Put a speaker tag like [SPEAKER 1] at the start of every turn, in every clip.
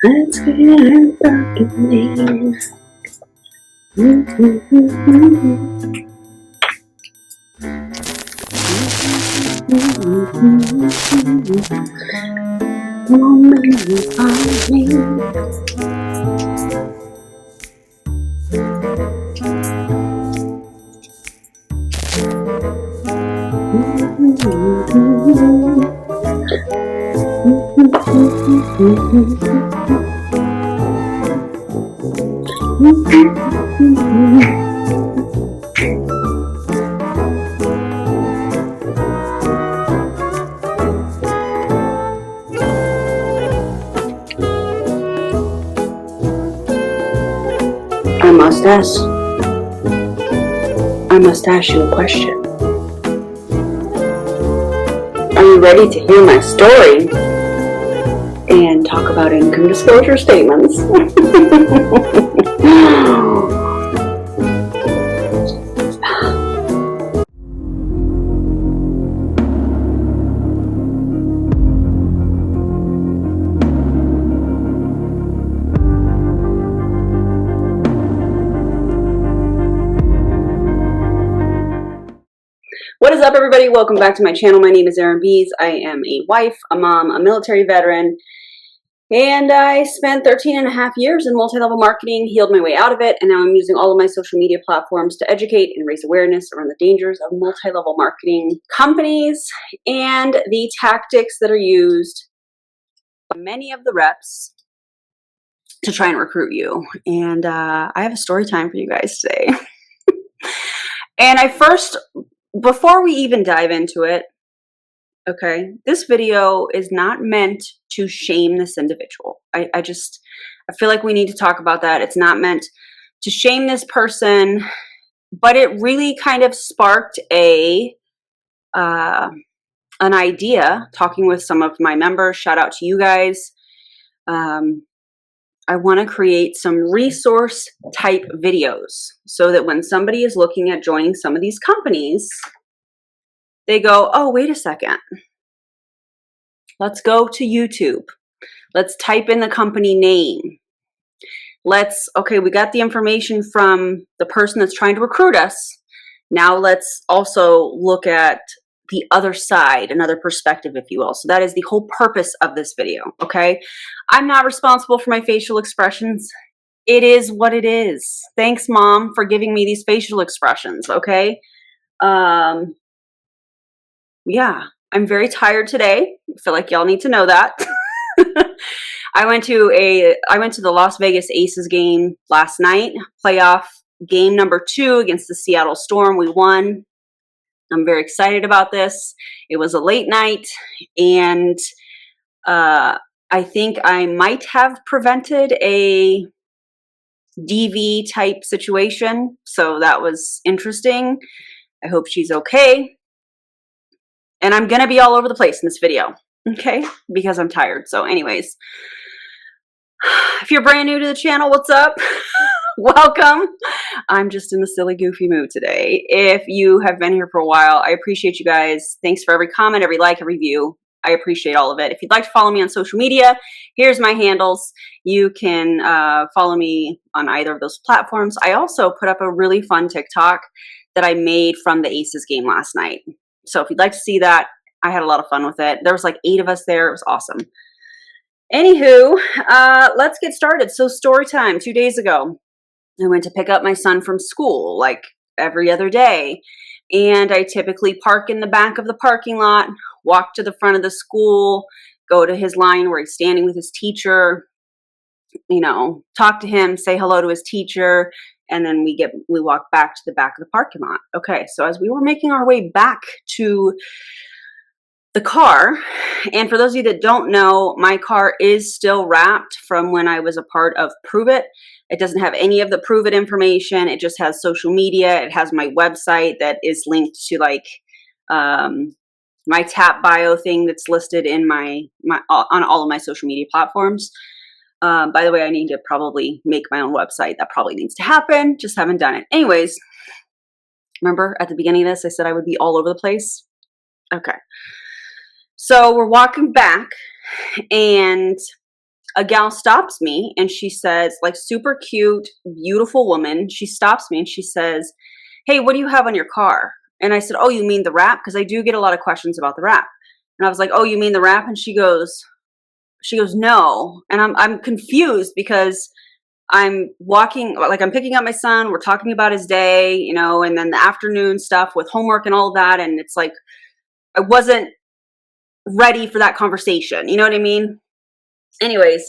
[SPEAKER 1] Let's get fucking in. I must ask you a question. Are you ready to hear my story and talk about income disclosure statements? What is up, everybody? Welcome back to my channel. My name is Erin Bies. I am a wife, a mom, a military veteran, and I spent 13 and a half years in multi-level marketing, healed my way out of it, and now I'm using all of my social media platforms to educate and raise awareness around the dangers of multi-level marketing companies and the tactics that are used by many of the reps to try and recruit you. And I have a story time for you guys today. And before we even dive into it, okay, this video is not meant to shame this individual. I feel like we need to talk about that. It's not meant to shame this person, but it really kind of sparked an idea talking with some of my members. Shout out to you guys. I want to create some resource type videos so that when somebody is looking at joining some of these companies, they go, oh, wait a second. Let's go to YouTube. Let's type in the company name. Okay, we got the information from the person that's trying to recruit us. Now let's also look at the other side, another perspective, if you will. So that is the whole purpose of this video, okay? I'm not responsible for my facial expressions. It is what it is. Thanks, Mom, for giving me these facial expressions, okay? Yeah, I'm very tired today. I feel like y'all need to know that. I went to the Las Vegas Aces game last night, playoff game number 2 against the Seattle Storm. We won. I'm very excited about this. It was a late night, and I think I might have prevented a DV type situation, so that was interesting. I hope she's okay. And I'm going to be all over the place in this video, okay, because I'm tired. So anyways, if you're brand new to the channel, what's up? Welcome. I'm just in a silly, goofy mood today. If you have been here for a while, I appreciate you guys. Thanks for every comment, every like, every view. I appreciate all of it. If you'd like to follow me on social media, here's my handles. You can follow me on either of those platforms. I also put up a really fun TikTok that I made from the Aces game last night. So if you'd like to see that, I had a lot of fun with it. There was like 8 of us there. It was awesome. Anywho, let's get started. So story time. 2 days ago, I went to pick up my son from school like every other day. And I typically park in the back of the parking lot, walk to the front of the school, go to his line where he's standing with his teacher, you know, talk to him, say hello to his teacher, and then we walk back to the back of the parking lot. Okay, so as we were making our way back to the car, and for those of you that don't know, my car is still wrapped from when I was a part of Prove It. It doesn't have any of the Prove It information. It just has social media. It has my website that is linked to like my tap bio thing that's listed in my on all of my social media platforms. By the way, I need to probably make my own website. That probably needs to happen. Just haven't done it. Anyways, remember at the beginning of this, I said I would be all over the place? Okay. So we're walking back, and a gal stops me and she says, like, super cute, beautiful woman. She stops me and she says, "Hey, what do you have on your car?" And I said, "Oh, you mean the wrap?" Because I do get a lot of questions about the wrap. And I was like, "Oh, you mean the wrap?" And she goes, "No." And I'm confused because I'm walking, like, I'm picking up my son. We're talking about his day, you know, and then the afternoon stuff with homework and all that. And it's like, I wasn't ready for that conversation. You know what I mean? Anyways,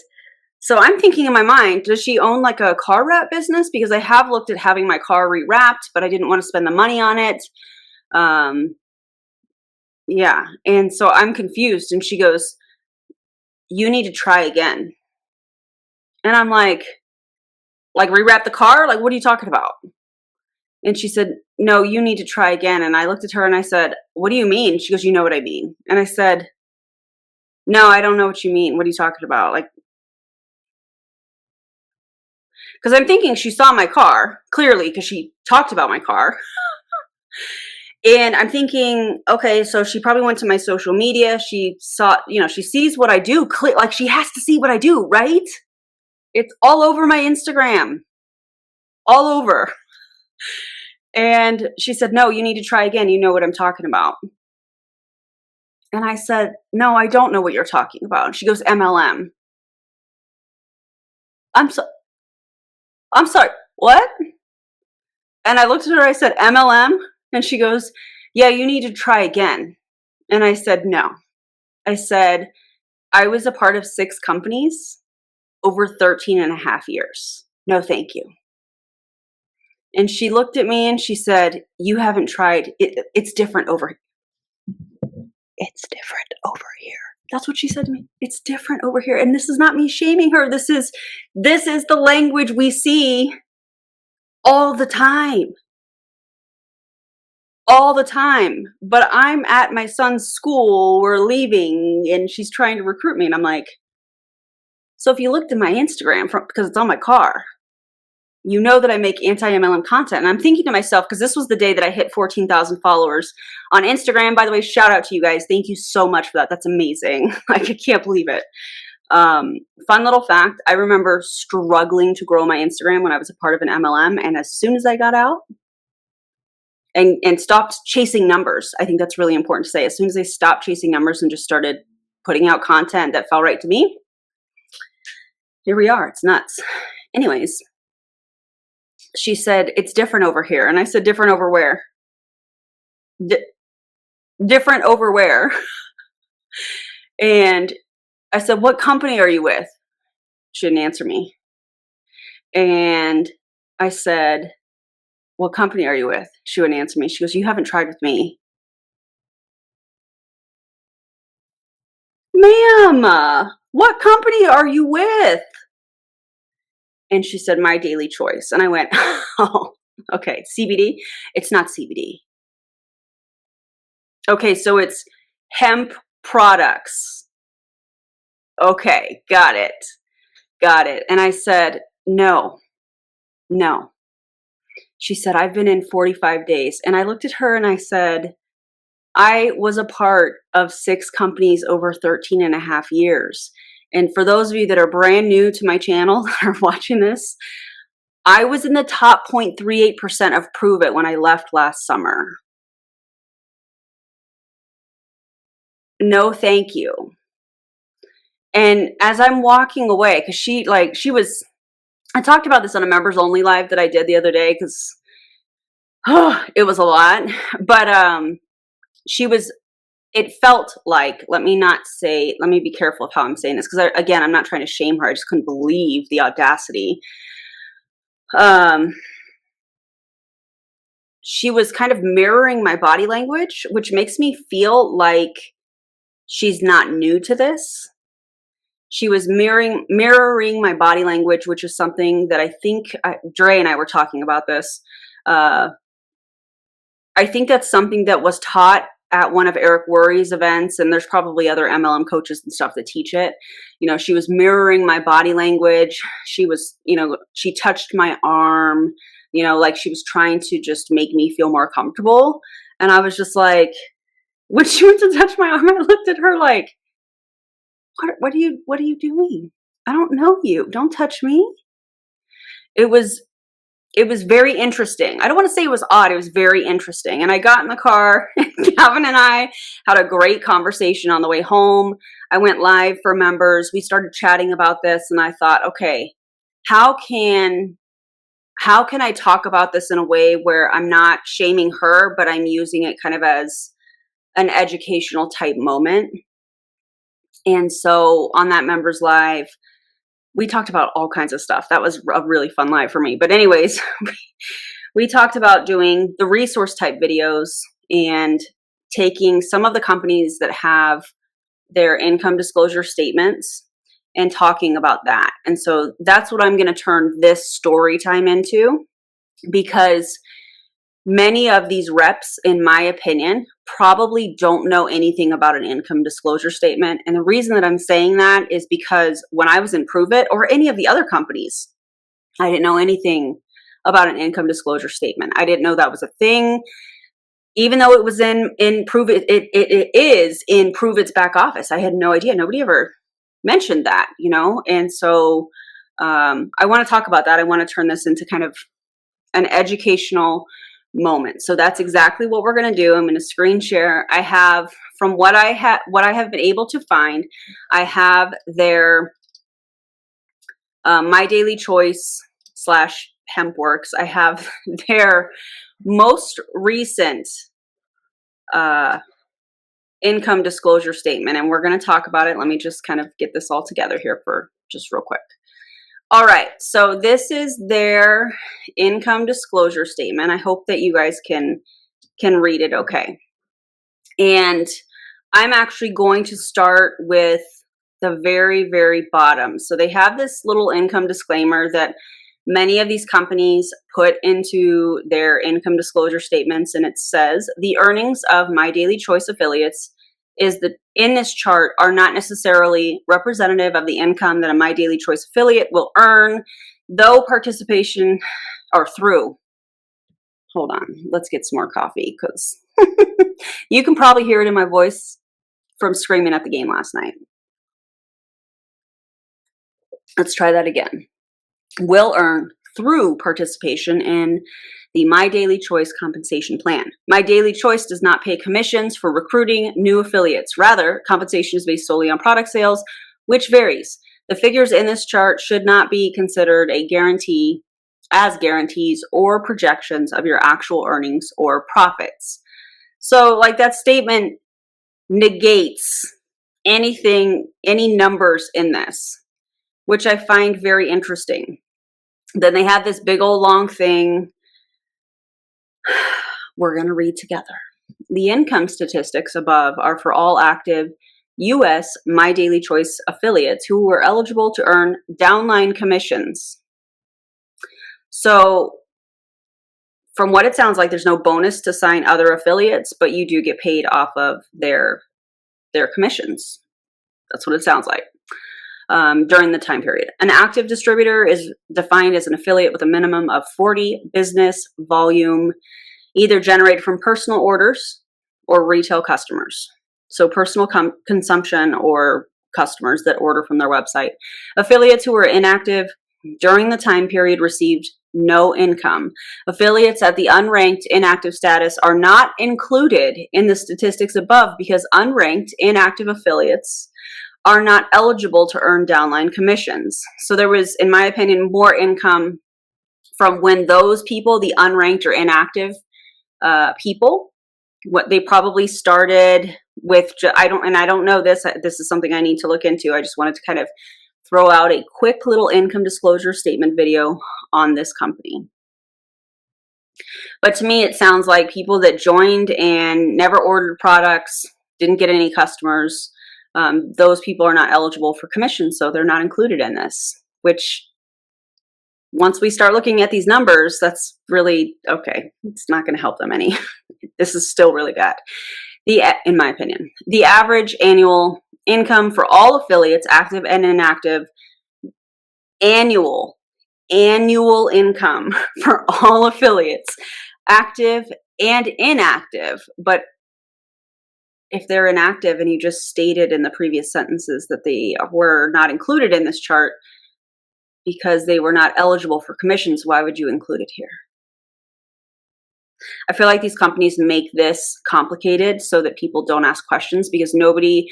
[SPEAKER 1] so I'm thinking in my mind, does she own like a car wrap business? Because I have looked at having my car rewrapped, but I didn't want to spend the money on it. Um, yeah. And so I'm confused. And she goes, "You need to try again." And I'm like rewrap the car? Like, what are you talking about? And she said, "No, you need to try again." And I looked at her and I said, "What do you mean?" She goes, "You know what I mean." And I said, "No, I don't know what you mean. What are you talking about?" Like, because I'm thinking she saw my car, clearly, because she talked about my car. And I'm thinking, okay, so she probably went to my social media. She saw, you know, she sees what I do. Like, she has to see what I do, right? It's all over my Instagram, all over. And she said, "No, you need to try again. You know what I'm talking about." And I said, "No, I don't know what you're talking about." And she goes, "MLM." I'm so, I'm sorry, what? And I looked at her, I said, "MLM?" And she goes, "Yeah, you need to try again." And I said, "No." I said, "I was a part of 6 companies over 13 and a half years. No, thank you." And she looked at me and she said, "You haven't tried. It's different over here. It's different over here." That's what she said to me. "It's different over here." And this is not me shaming her. This is the language we see all the time. All the time. But I'm at my son's school, we're leaving, and she's trying to recruit me. And I'm like, so if you looked at my Instagram, because it's on my car, you know that I make anti-MLM content. And I'm thinking to myself, because this was the day that I hit 14,000 followers on Instagram. By the way, shout out to you guys. Thank you so much for that. That's amazing. Like, I can't believe it. Fun little fact, I remember struggling to grow my Instagram when I was a part of an MLM. And as soon as I got out and stopped chasing numbers, I think that's really important to say. As soon as I stopped chasing numbers and just started putting out content that felt right to me, here we are. It's nuts. Anyways, she said, "It's different over here." And I said, "Different over where?" Different over where? And I said, "What company are you with?" She didn't answer me. And I said, "What company are you with?" She wouldn't answer me. She goes, "You haven't tried with me." "Ma'am, what company are you with?" And she said, "My Daily Choice." And I went, "Oh, okay, CBD? It's not CBD. Okay, so it's hemp products. Okay, got it. Got it." And I said, "No, no." She said, "I've been in 45 days." And I looked at her and I said, "I was a part of 6 companies over 13 and a half years. And for those of you that are brand new to my channel that are watching this, I was in the top 0.38% of Prove It when I left last summer. No, thank you." And as I'm walking away, because I talked about this on a members only live that I did the other day because it was a lot. But it felt like, let me be careful of how I'm saying this, because again, I'm not trying to shame her. I just couldn't believe the audacity. She was kind of mirroring my body language, which makes me feel like she's not new to this. She was mirroring my body language, which is something that I think Dre and I were talking about this. I think that's something that was taught at one of Eric Worre's events, and there's probably other MLM coaches and stuff that teach it. You know, she was mirroring my body language. She was, she touched my arm, like she was trying to just make me feel more comfortable. And I was just like, when she went to touch my arm, I looked at her like, what are you doing? I don't know you. Don't touch me. It was very interesting. I don't want to say it was odd. It was very interesting. And I got in the car, and Gavin and I had a great conversation on the way home. I went live for members. We started chatting about this, and I thought, okay, how can I talk about this in a way where I'm not shaming her, but I'm using it kind of as an educational type moment? And so on that members live, we talked about all kinds of stuff. That was a really fun live for me. But anyways, we talked about doing the resource type videos and taking some of the companies that have their income disclosure statements and talking about that. And so that's what I'm going to turn this story time into, because many of these reps, in my opinion, probably don't know anything about an income disclosure statement. And the reason that I'm saying that is because when I was in Prove It or any of the other companies, I didn't know anything about an income disclosure statement. I didn't know that was a thing. Even though it was in Prove It, it is in Prove It's back office. I had no idea. Nobody ever mentioned that, And so I want to talk about that. I want to turn this into kind of an educational moment. So that's exactly what we're going to do. I'm going to screen share. I have, from what I have been able to find, I have their My Daily Choice / Hempworks. I have their most recent income disclosure statement, and we're going to talk about it. Let me just kind of get this all together here for just real quick. All right, so this is their income disclosure statement. I hope that you guys can read it okay. And I'm actually going to start with the very, very bottom. So they have this little income disclaimer that many of these companies put into their income disclosure statements, and it says, the earnings of My Daily Choice affiliates in this chart are not necessarily representative of the income that a My Daily Choice affiliate will earn, though participation or through. Hold on, let's get some more coffee, because you can probably hear it in my voice from screaming at the game last night. Let's try that again. Will earn through participation in the My Daily Choice compensation plan. My Daily Choice does not pay commissions for recruiting new affiliates. Rather, compensation is based solely on product sales, which varies. The figures in this chart should not be considered a guarantee as guarantees or projections of your actual earnings or profits. So like that statement negates anything, any numbers in this, which I find very interesting. Then they have this big old long thing we're going to read together. The income statistics above are for all active U.S. My Daily Choice affiliates who were eligible to earn downline commissions. So from what it sounds like, there's no bonus to sign other affiliates, but you do get paid off of their commissions. That's what it sounds like. During the time period. An active distributor is defined as an affiliate with a minimum of 40 business volume, either generated from personal orders or retail customers. So personal consumption or customers that order from their website. Affiliates who were inactive during the time period received no income. Affiliates at the unranked inactive status are not included in the statistics above because unranked inactive affiliates are not eligible to earn downline commissions. So there was, in my opinion, more income from when those people, the unranked or inactive people, what they probably started with. I don't know this. This is something I need to look into. I just wanted to kind of throw out a quick little income disclosure statement video on this company. But to me, it sounds like people that joined and never ordered products, didn't get any customers. Those people are not eligible for commission, so they're not included in this, which once we start looking at these numbers, that's really, okay, it's not going to help them any. This is still really bad, in my opinion. The average annual income for all affiliates, active and inactive, annual income for all affiliates, active and inactive, but if they're inactive and you just stated in the previous sentences that they were not included in this chart because they were not eligible for commissions, why would you include it here? I feel like these companies make this complicated so that people don't ask questions, because nobody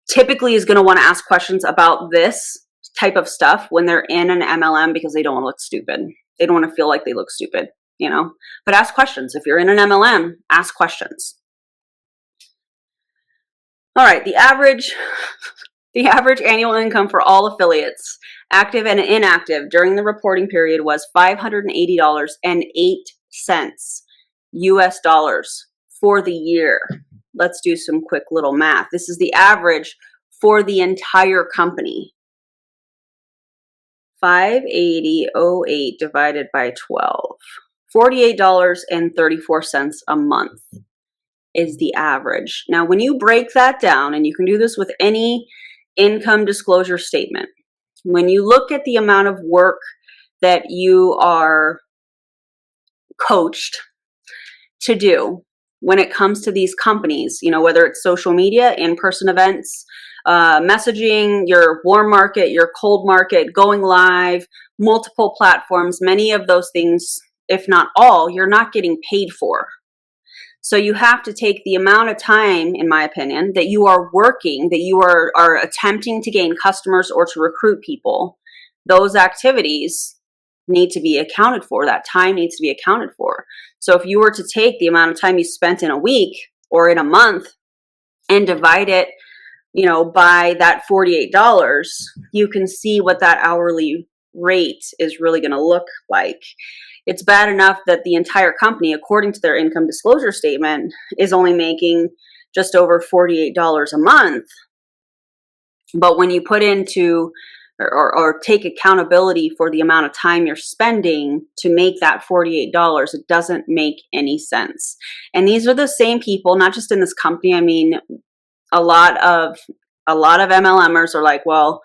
[SPEAKER 1] typically is going to want to ask questions about this type of stuff when they're in an MLM, because they don't want to look stupid. They don't want to feel like they look stupid, you know? But ask questions. If you're in an MLM, ask questions. All right, the average annual income for all affiliates, active and inactive, during the reporting period was $580.08 US dollars for the year. Let's do some quick little math. This is the average for the entire company. 580.08 divided by 12. $48.34 a month is the average. Now, when you break that down, and you can do this with any income disclosure statement, when you look at the amount of work that you are coached to do when it comes to these companies, you know, whether it's social media, in-person events, messaging, your warm market, your cold market, going live, multiple platforms, many of those things, if not all, you're not getting paid for. So you have to take the amount of time, in my opinion, that you are working, that you are attempting to gain customers or to recruit people. Those activities need to be accounted for. That time needs to be accounted for. So if you were to take the amount of time you spent in a week or in a month and divide it, you know, by that $48, you can see what that hourly rate is really going to look like. It's bad enough that the entire company, according to their income disclosure statement, is only making just over $48 a month. But when you put into or take accountability for the amount of time you're spending to make that $48, it doesn't make any sense. And these are the same people, not just in this company. I mean, a lot of MLMers are like, well,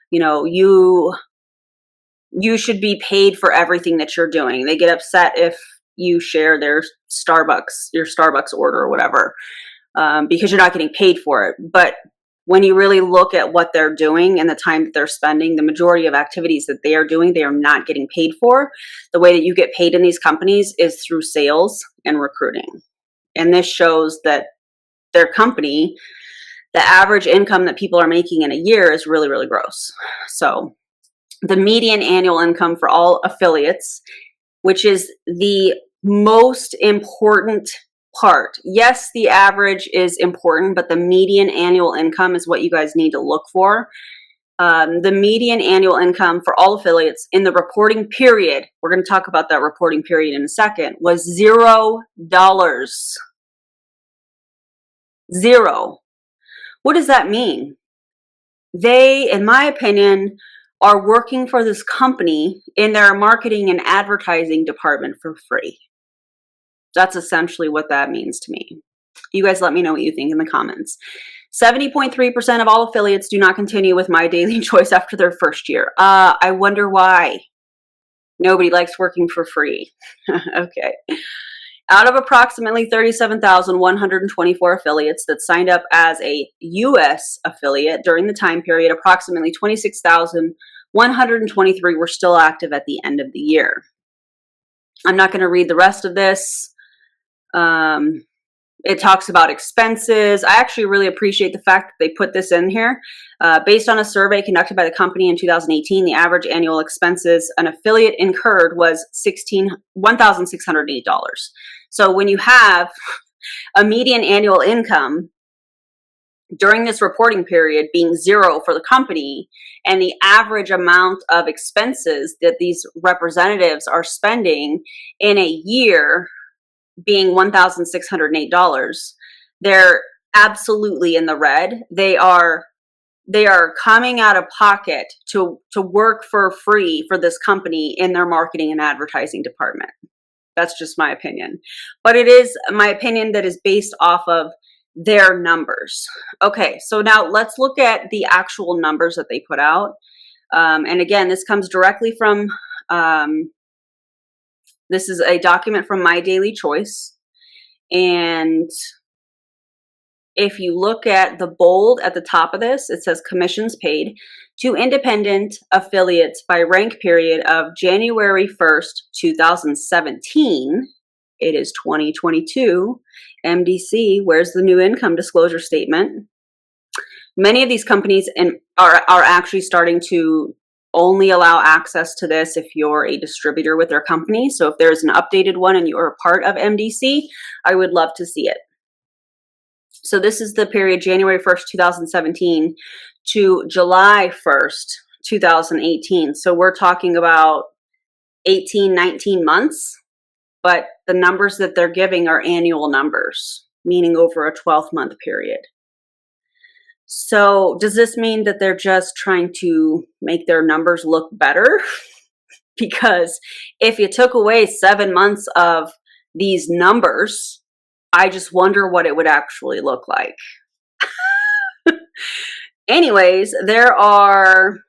[SPEAKER 1] you know, you should be paid for everything that you're doing. They get upset if you share your Starbucks order or whatever, because you're not getting paid for it. But when you really look at what they're doing and the time that they're spending, the majority of activities that they are doing, they are not getting paid for. The way that you get paid in these companies is through sales and recruiting. And this shows that their company, the average income that people are making in a year is really, really gross. So the median annual income for all affiliates, which is the most important part. Yes, the average is important, but the median annual income is what you guys need to look for. The median annual income for all affiliates in the reporting period, we're going to talk about that reporting period in a second, was $0. Zero. What does that mean? They, in my opinion, are working for this company in their marketing and advertising department for free. That's essentially what that means to me. You guys let me know what you think in the comments. 70.3% of all affiliates do not continue with My Daily Choice after their first year. I wonder why. Nobody likes working for free. Okay. Out of approximately 37,124 affiliates that signed up as a U.S. affiliate during the time period, approximately 26,123 were still active at the end of the year. I'm not going to read the rest of this. It talks about expenses. I actually really appreciate the fact that they put this in here. Based on a survey conducted by the company in 2018, the average annual expenses an affiliate incurred was $1,608. So when you have a median annual income during this reporting period being $0 for the company, and the average amount of expenses that these representatives are spending in a year being $1,608, they're absolutely in the red. They are coming out of pocket to work for free for this company in their marketing and advertising department. That's just my opinion. But it is my opinion that is based off of their numbers. Okay, so now let's look at the actual numbers that they put out. And again, this comes directly from this is a document from My Daily Choice, and if you look at the bold at the top of this, it says commissions paid to independent affiliates by rank period of January 1st, 2017. It is 2022. MDC, where's the new income disclosure statement? Many of these companies are actually starting to only allow access to this if you're a distributor with their company. So if there's an updated one and you're a part of MDC, I would love to see it. So this is the period January 1st, 2017 to July 1st, 2018. So we're talking about 18, 19 months, but the numbers that they're giving are annual numbers, meaning over a 12-month period. So does this mean that they're just trying to make their numbers look better? Because if you took away 7 months of these numbers, I just wonder what it would actually look like. Anyways, there are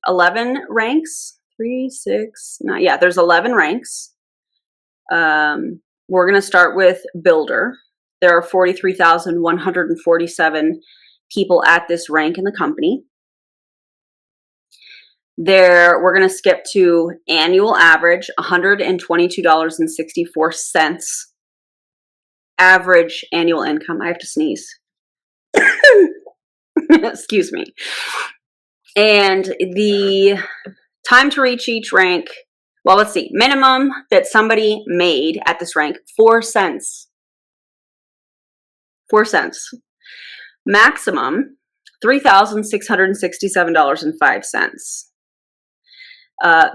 [SPEAKER 1] 11 ranks. 3, 6, 9. Yeah, there's 11 ranks. We're going to start with builder. There are 43,147 people at this rank in the company. We're going to skip to annual average, $122.64. Average annual income. I have to sneeze. Excuse me. And the time to reach each rank, well, let's see. Minimum that somebody made at this rank, 4 cents. 4 cents. Maximum, $3,667.05.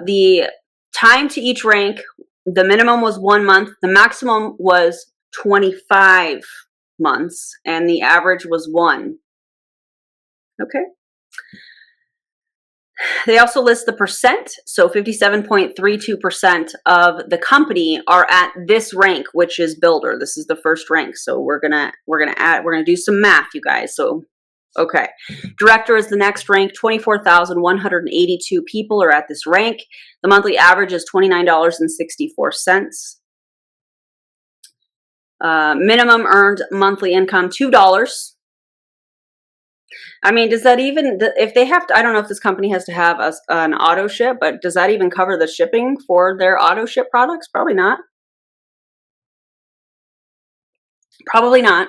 [SPEAKER 1] The time to each rank, the minimum was 1 month. The maximum was 25 months, and the average was 1. Okay. They also list the percent. So 57.32% of the company are at this rank, which is builder. This is the first rank. So we're gonna do some math, you guys. So okay. Director is the next rank. 24,182 people are at this rank. The monthly average is $29.64. Minimum earned monthly income, $2. I mean, does that even, if they have to, I don't know if this company has to have an auto ship, but does that even cover the shipping for their auto ship products? Probably not. Probably not.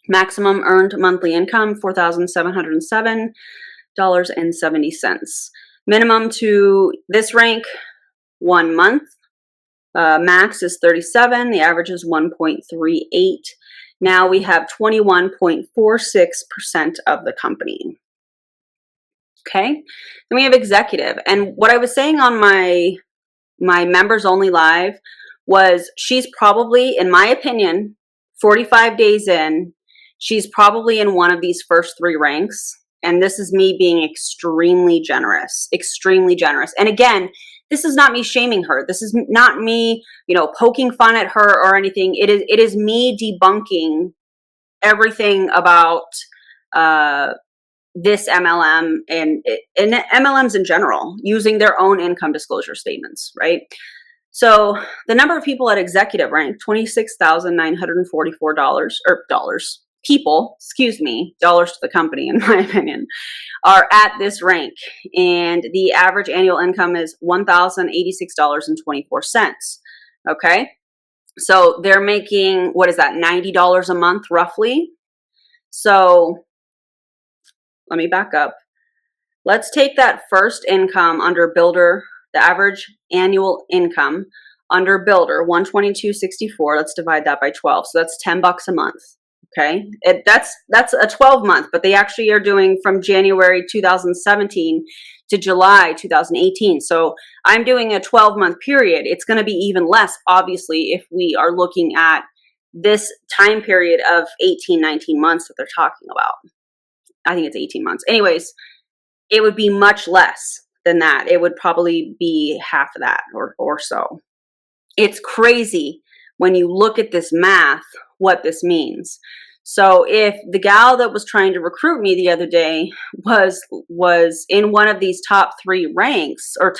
[SPEAKER 1] Maximum earned monthly income, $4,707.70. Minimum to this rank, 1 month. Max is 37. The average is 1.38. Now we have 21.46% of the company. Okay. Then we have executive. And what I was saying on my members only live was she's probably, in my opinion, 45 days in, she's probably in one of these first 3 ranks. And this is me being extremely generous, extremely generous. And again, this is not me shaming her. This is not me, poking fun at her or anything. It is me debunking everything about this MLM and MLMs in general, using their own income disclosure statements, right? So the number of people at executive rank, $26,944 dollars to the company, in my opinion, are at this rank. And the average annual income is $1,086.24. Okay. So they're making, what is that, $90 a month roughly? So let me back up. Let's take that first income under builder, the average annual income under builder, $122.64. Let's divide that by 12. So that's $10 a month. Okay, that's a 12-month, but they actually are doing from January 2017 to July 2018. So I'm doing a 12-month period. It's going to be even less, obviously, if we are looking at this time period of 18, 19 months that they're talking about. I think it's 18 months. Anyways, it would be much less than that. It would probably be half of that or so. It's crazy when you look at this math, what this means. So if the gal that was trying to recruit me the other day was in one of these top 3 ranks, or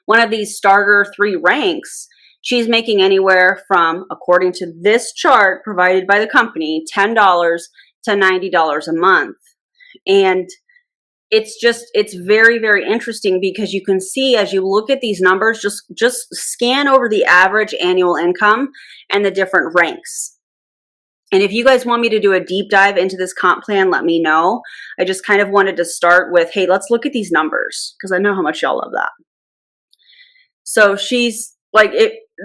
[SPEAKER 1] one of these starter 3 ranks, she's making anywhere from, according to this chart provided by the company, $10 to $90 a month. And it's very, very interesting because you can see as you look at these numbers, just scan over the average annual income and the different ranks. And if you guys want me to do a deep dive into this comp plan, let me know. I just kind of wanted to start with, hey, let's look at these numbers because I know how much y'all love that. So she's like,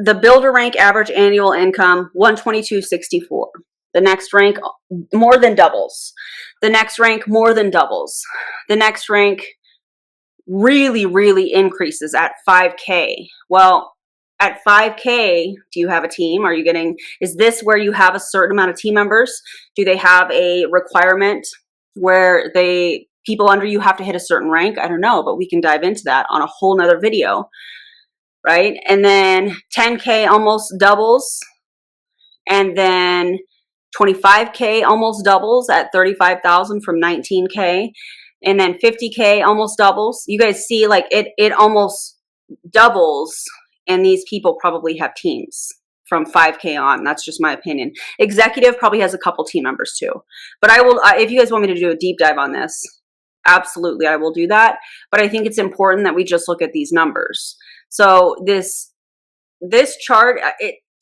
[SPEAKER 1] the builder rank average annual income, $122.64. The next rank more than doubles. The next rank more than doubles. The next rank really, really increases at 5K. Well, at 5K, do you have a team? Is this where you have a certain amount of team members? Do they have a requirement where people under you have to hit a certain rank? I don't know, but we can dive into that on a whole nother video, right? And then 10K almost doubles. And then 25K almost doubles at 35,000 from 19K. And then 50K almost doubles. You guys see like it almost doubles. And these people probably have teams from 5K on. That's just my opinion. Executive probably has a couple team members too. But I will, if you guys want me to do a deep dive on this, absolutely, I will do that. But I think it's important that we just look at these numbers. So this chart,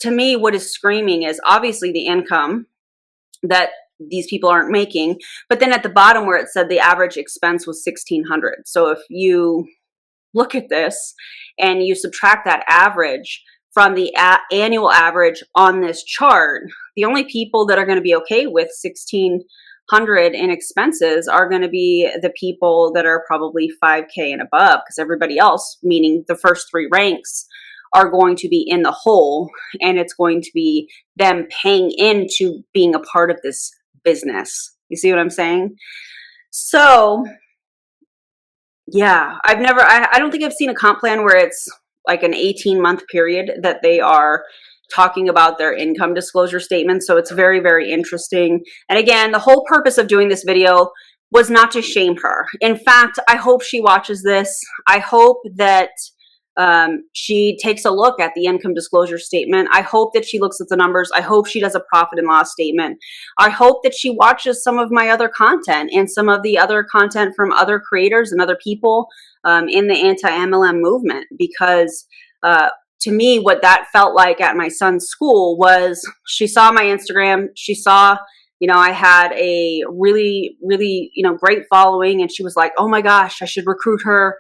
[SPEAKER 1] to me, what is screaming is obviously the income that these people aren't making. But then at the bottom where it said the average expense was $1,600. So if you look at this and you subtract that average from the annual average on this chart, the only people that are going to be okay with $1,600 in expenses are going to be the people that are probably 5K and above, because everybody else, meaning the first three ranks, are going to be in the hole, and it's going to be them paying into being a part of this business. You see what I'm saying? So yeah, I don't think I've seen a comp plan where it's like an 18-month period that they are talking about their income disclosure statement. So it's very, very interesting. And again, the whole purpose of doing this video was not to shame her. In fact, I hope she watches this. I hope that she takes a look at the income disclosure statement. I hope that she looks at the numbers. I hope she does a profit and loss statement. I hope that she watches some of my other content and some of the other content from other creators and other people in the anti-MLM movement, because to me, what that felt like at my son's school was she saw my Instagram, she saw, I had a really, really, great following, and she was like, oh my gosh, I should recruit her.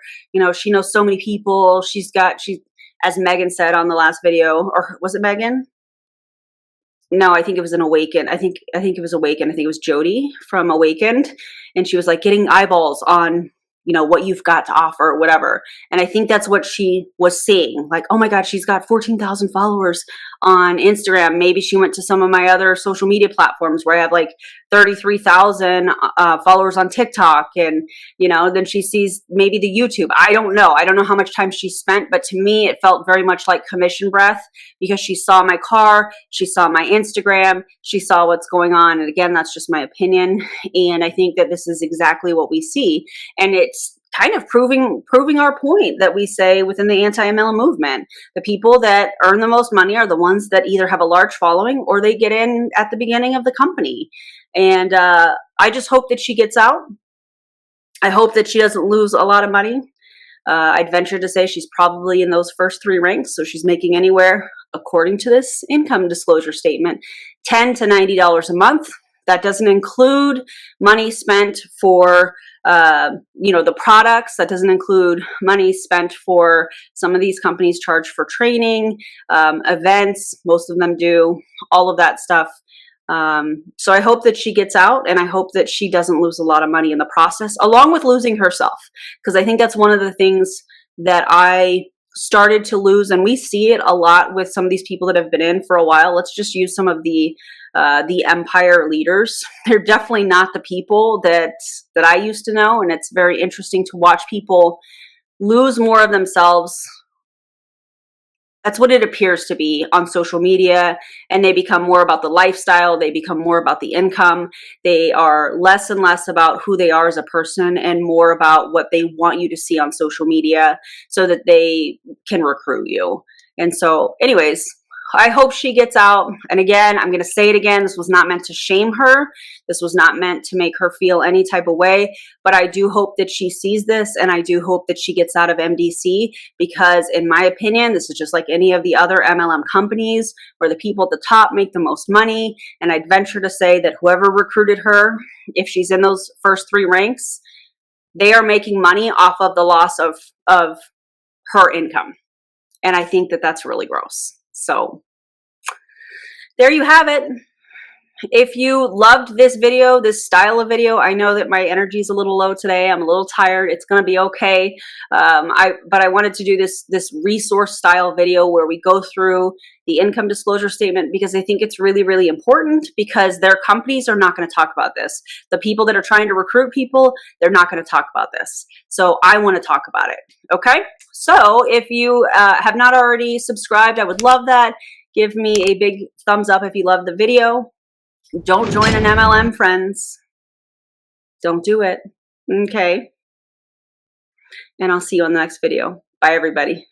[SPEAKER 1] She knows so many people. She, as Megan said on the last video, or was it Megan? No, I think it was an Awaken. I think it was Awaken. I think it was Jody from Awakened. And she was like getting eyeballs on, what you've got to offer or whatever. And I think that's what she was seeing. Like, oh my God, she's got 14,000 followers on Instagram. Maybe she went to some of my other social media platforms where I have like 33,000 followers on TikTok. And, then she sees maybe the YouTube. I don't know. I don't know how much time she spent, but to me, it felt very much like commission breath because she saw my car, she saw my Instagram, she saw what's going on. And again, that's just my opinion. And I think that this is exactly what we see. And it's kind of proving our point that we say within the anti-MLM movement. The people that earn the most money are the ones that either have a large following or they get in at the beginning of the company. And I just hope that she gets out. I hope that she doesn't lose a lot of money. I'd venture to say she's probably in those first three ranks. So she's making anywhere, according to this income disclosure statement, $10 to $90 a month. That doesn't include money spent for, the products. That doesn't include money spent for some of these companies charge for training, events. Most of them do all of that stuff. So I hope that she gets out, and I hope that she doesn't lose a lot of money in the process, along with losing herself. Because I think that's one of the things that I started to lose, and we see it a lot with some of these people that have been in for a while. Let's just use some of the empire leaders. They're definitely not the people that I used to know, and it's very interesting to watch people lose more of themselves That's what it appears to be on social media, and they become more about the lifestyle. They become more about the income. They are less and less about who they are as a person and more about what they want you to see on social media so that they can recruit you. And so, anyways, I hope she gets out. And again, I'm going to say it again. This was not meant to shame her. This was not meant to make her feel any type of way. But I do hope that she sees this, and I do hope that she gets out of MDC, because in my opinion, this is just like any of the other MLM companies where the people at the top make the most money. And I'd venture to say that whoever recruited her, if she's in those first 3 ranks, they are making money off of the loss of her income. And I think that that's really gross. So there you have it. If you loved this video, this style of video, I know that my energy is a little low today. I'm a little tired. It's going to be okay. But I wanted to do this resource style video where we go through the income disclosure statement, because I think it's really, really important, because their companies are not going to talk about this. The people that are trying to recruit people, they're not going to talk about this. So I want to talk about it. Okay. So if you have not already subscribed, I would love that. Give me a big thumbs up if you love the video. Don't join an MLM, friends. Don't do it. Okay. And I'll see you on the next video. Bye, everybody.